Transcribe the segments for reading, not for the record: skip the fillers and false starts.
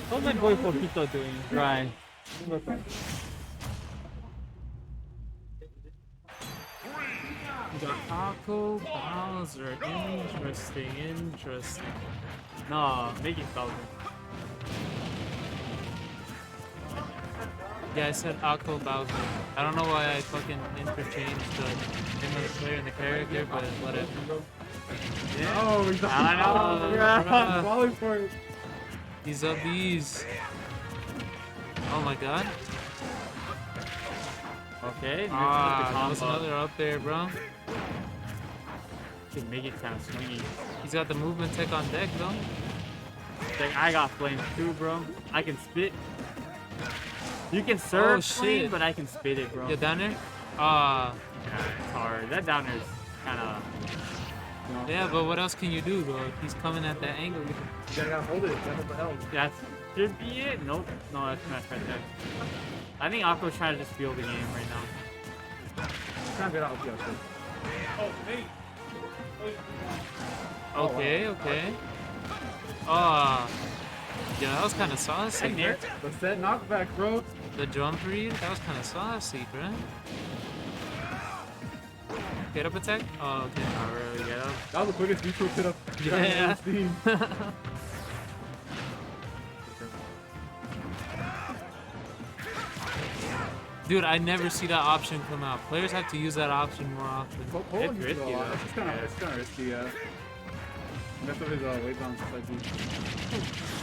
What's my boy Poquito doing? Right. The Akko Bowser. Interesting. No, Miggy Bowser. Yeah, I said Akko Bowser. I don't know why I fucking interchanged the name of the player and the character, but whatever. Yeah. Oh, he's I know. yeah, falling for it. He's a bees. Oh my god. Okay, That was another up there, bro. Can make it kind of swingy. He's got the movement tech on deck, though. Like, I got flames too, bro. I can spit. You can serve flame, but I can spit it, bro. You down there? Yeah, it's hard. That down there is kind of. Yeah, but what else can you do, bro? If he's coming at that angle, You gotta hold it. You gotta hold the hell. That should be it. Nope. No, that's not right there. I think Akko's trying to just feel the game right now. Trying to get out. Oh, mate. Okay. Yeah, that was kind of saucy. The set knockback, bro. The jump read, that was kind of saucy, bro. Get up attack? Oh, okay. Not really, yeah. That was the quickest neutral hit up. Yeah. Dude, I never see that option come out. Players have to use that option more often. It's risky, though. It's kind of risky, yeah. Mess up his weight balance.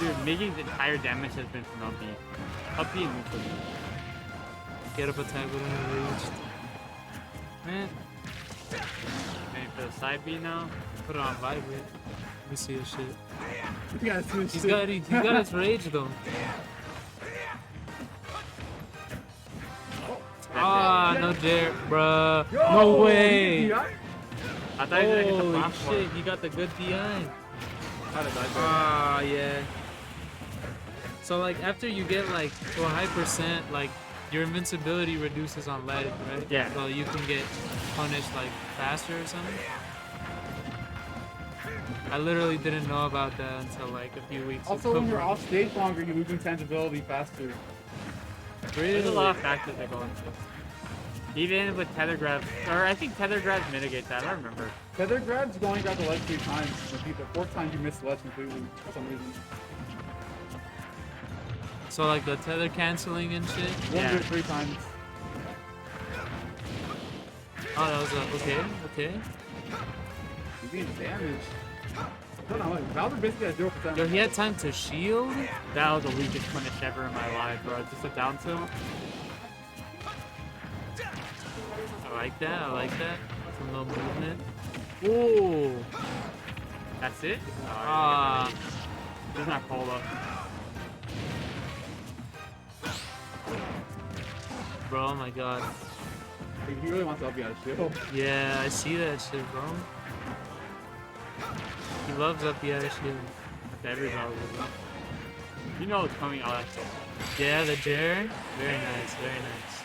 Dude, Miggy's entire damage has been from up B. Up B and neutral B. Get up attack with an reached. Man, Waiting for the side B now. put it on vibrate. Let me see his shit. You gotta see this He's shit. got his rage though. Ah, no dare, bruh. No way. I thought he was gonna hit the Holy platform. shit, he got the good DI. How did I go? Ah, yeah. So like after you get like to a high percent, like your invincibility reduces on ledge, right? Yeah. So you can get punished like faster or something. I literally didn't know about that until like a few weeks Also, ago. when you're off stage longer, you lose intangibility faster. There's a lot of factors that go into it. Even with tether grabs, or I think tether grabs mitigate that. I don't remember. Tether grabs, you only got the ledge 3 times. The 4th time you missed the ledge completely for some reason. So like the tether canceling and shit. You only do it 3 times. Oh, that was a, okay. You're being damaged. I don't know, Bowser basically has 0%. Yo, he had time to shield. That was the weakest punish ever in my life, bro. Just a down tilt. I like that. Some little movement. Ooh. That's it? Ah. He's not called up. Bro, oh my god. He really wants to help you out of shield. Yeah, I see that shit, bro. He loves up the other shit. Everybody. You know it's coming out. Yeah, the Jer. Very nice, very nice.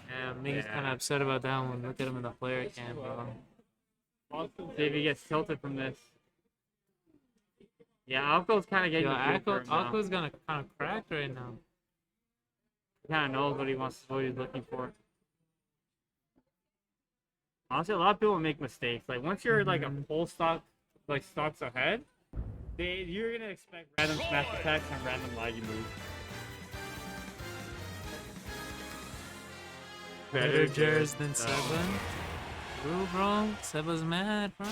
Yeah, Miggy's kind of upset about that one. Look at him in the player cam, bro. See if he gets tilted from this. Yeah, Akko's kind of getting Yo, the feel for him now. Akko's gonna kind of crack right now. He kind of knows what he wants, what he's looking for. Honestly, a lot of people make mistakes. Like once you're like a full stock, like stocks ahead, you're gonna expect random smash attacks and random laggy moves. Better Jers than Seba. True, bro. Seba's mad, bro.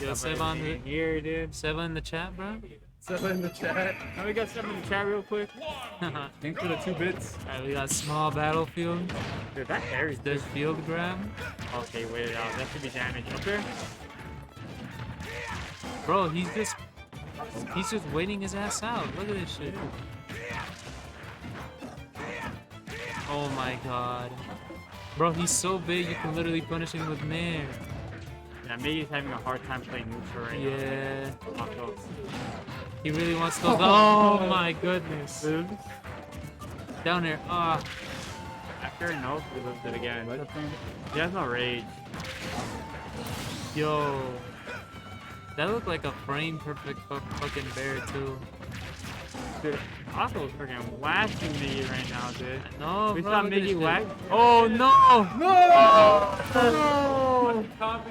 Yo, Seba on the here, dude. Seba in the chat, bro. Seba in the chat. Now we got something in the chat real quick. Thanks for the 2 bits. Alright, we got small battlefield. Dude, that carries There's this. field grab. Okay, wait it out. That should be damage. Okay. Bro, he's just waiting his ass out. Look at this shit. Oh my god. Bro, he's so big you can literally punish him with Nair. Yeah, Miggy's having a hard time playing neutral right Yeah. now. Akko. He really wants those. Oh my goodness. Down there. Ah. After no, we lived it again. He has no rage. Yo. That looked like a frame perfect fucking bear too. Dude, Akko's freaking whacking Miggy right now, dude. No, We bro, saw look at this Miggy shit. whack. Oh no! No! Copy.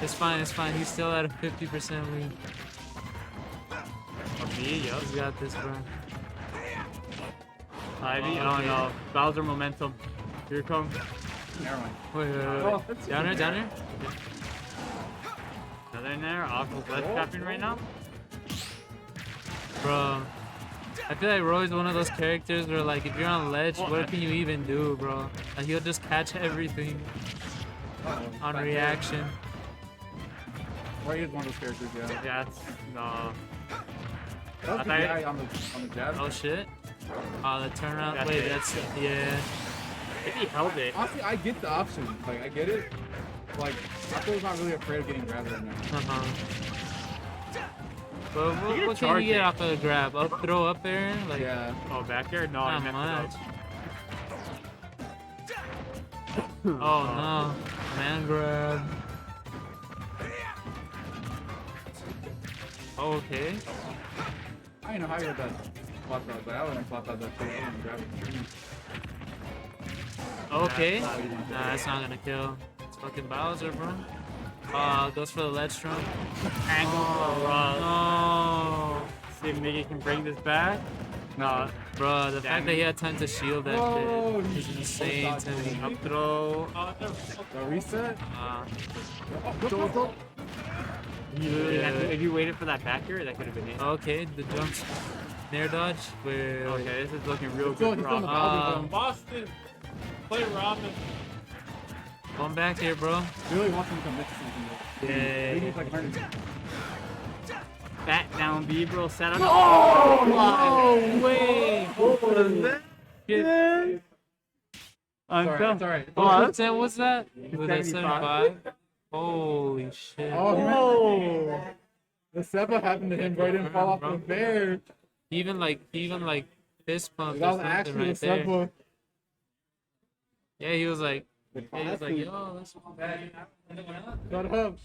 It's fine, it's fine. He's still at a 50% lead. Me, yup. He's got this, bro. Ivy, Oh, oh okay. no. Bowser momentum. Here it comes. Never mind. Wait. Oh, that's Down here, down here. Another in there. Akko's ledge capping right now. Bro. I feel like Roy's one of those characters where, like, if you're on ledge, Oh, what can you even do, bro? Like, he'll just catch everything on reaction. Roy is one of those characters, yeah. Yeah, it's no. That was I the thought- guy on the jab. Oh shit. Oh, the turnaround. That's Wait, it. that's yeah. If he held it. Honestly, I get the option. Like, I get it. Like, Akko's not really afraid of getting grabbed right now. Uh-huh. But You what can can charge you get it. off of the grab? Up throw up there? Like Yeah. Oh, back here? No, I not meant much. to Oh no. Man grab. Okay. I don't know how you got that spot that, but I wouldn't have spot that shit. I wouldn't grab it. Okay. That's Nah, that's not gonna kill. It's fucking Bowser, bro. Goes for the ledge trump. Angle for Ross. No. See if Miggy can bring this back. No. Bro, the fact Damn. that he had time to shield that Oh, shit is insane to me. Up throw. The reset? Uh, You literally had to, Yeah. if you waited for that back here, that could have been it. okay, the jumps. Nair dodge. Wait. Okay, this is looking real He's still good for in the Ross. Bowser zone. Boston. Play Robin. Going back here, bro. Really wants him to commit to something though. Yeah. He needs like 100. Back down B, bro. Set up. Oh, no way! What was that? Shit. It's alright, it's alright. What percent was that? Was that 75? 75? Holy shit. Oh, the Seba happened to him, bro. He didn't fall off the bear. He even like fist pumped That or was something actually the right there. Seba. Yeah, he was like, yo, that's bad. Shut up.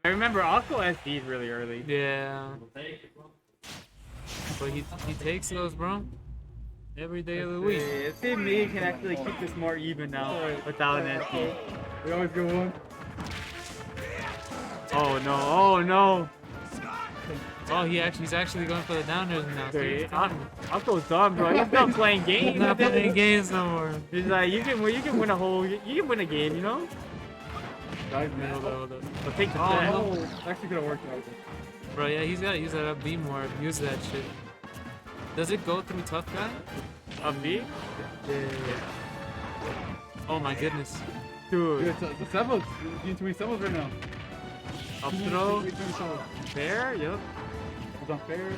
I remember Akko SD'd really early. Yeah. But he takes those, bro. Every day of the week. Let's see if Miggy can actually keep this more even now without an SD. We always go one. Oh no, oh no. Oh, he's actually going for the downers now. Dude, Akko's done, bro. He's not playing games. He's not playing games no more. He's like, you can win a whole, you can win a game, you know? Guys, man. Hold up. But take the Oh, set. no. Actually could have worked out. Bro, yeah, he's gotta use that up B more. Use that shit. Does it go through tough guy? Up B? Yeah. Oh my goodness. Dude, Dude, the Seba's, you between Seba's right now. Up throw. fair? Yup. It's unfair.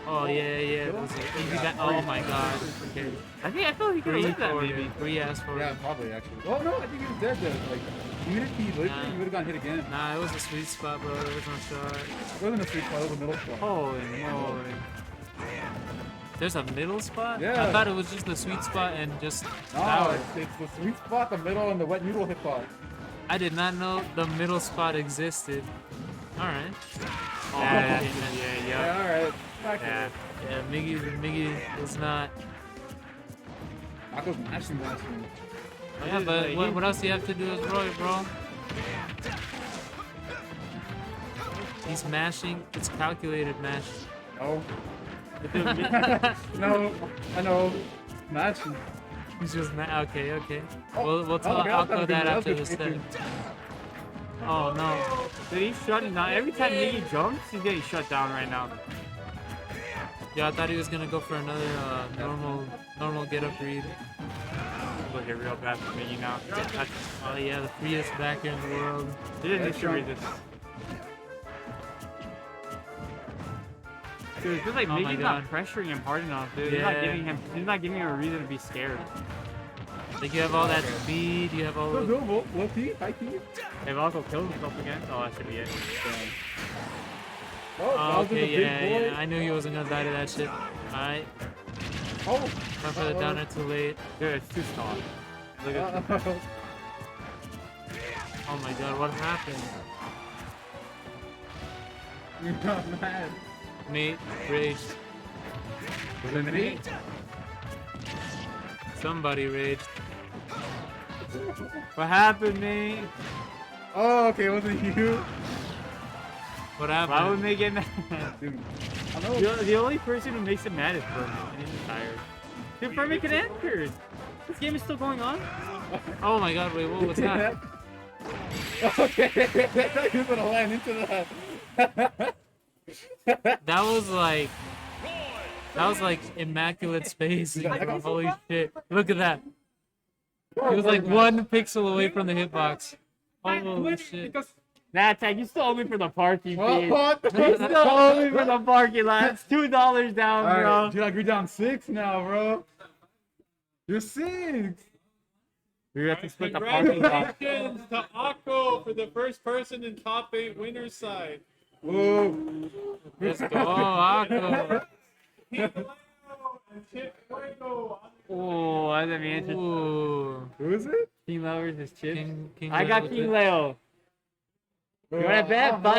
Oh yeah. Was it easy back? Oh my god. Okay. I feel like he could have lived that maybe. Free ass for Yeah, it. probably actually. Oh no, I think he was dead though. Like, even if he lived Nah. it, he would have gotten hit again. Nah, it was a sweet spot, bro. There was no shot. It wasn't a sweet spot, it was a middle spot. Holy moly. There's a middle spot? Yeah. I thought it was just the sweet spot and just No, power. it's the sweet spot, the middle, and the wet noodle hitbox. I did not know the middle spot existed. Alright. Yeah, Yeah. Yeah, alright. Back yeah. Yeah, Miggy is not. Akko's mashing. Yeah, but what else do you have to do as Roy, bro? He's mashing. It's calculated mash. No. No, I know. Mashing. He's just okay. Oh, We'll tell okay, that was Akko good, that that was after good the step. thinking. Oh no. Dude, he's shutting down. Every time Miggy jumps, he's getting shut down right now. Yeah, I thought he was gonna go for another normal get up read. Looking real bad for Miggy now. That's, Oh yeah, the freest backer in the world. he didn't need to read this. Dude, it feels like Oh my Miggy's not God. pressuring him hard enough, dude. Yeah. He's not giving him a reason to be scared. Like you have all that speed, you have all. Go, The... go, low key, high key. If Akko kills himself again, oh, that should be it. Oh, Oh, Bowser's a okay, big boy. yeah. I knew he wasn't gonna die to that shit. Alright, Oh, went for the downer too late. Dude, it's too strong. Look at uh, Oh my god, what happened? You're not mad. Nate raged. Was it me? Somebody raged. What happened, mate? Oh, okay, wasn't you? What Why happened? would May get mad? Dude, I know. The only person who makes him mad is Furman, and he's tired. Dude, Furman can answer. This game is still going on? Oh my god, wait, what was that? Okay, I thought you were gonna land into that. That was like immaculate space. I got- Holy shit. Look at that. It was like 1 pixel away from the hitbox. Holy shit. Nah, Tag, you still owe me for the parking fee. What? You still owe me for the parking lot. It's $2 down, Alright, bro. dude, like you're down 6 now, bro. You're 6. We have to split the parking lot. Congratulations to Akko for the first person in top 8 winners side. Whoa. Let's go, Akko. And Chip Fuego. Oh, I didn't answer. Ooh. Who is it? King Leo versus Chip. King I got Leo. King Leo. You wanna bet? But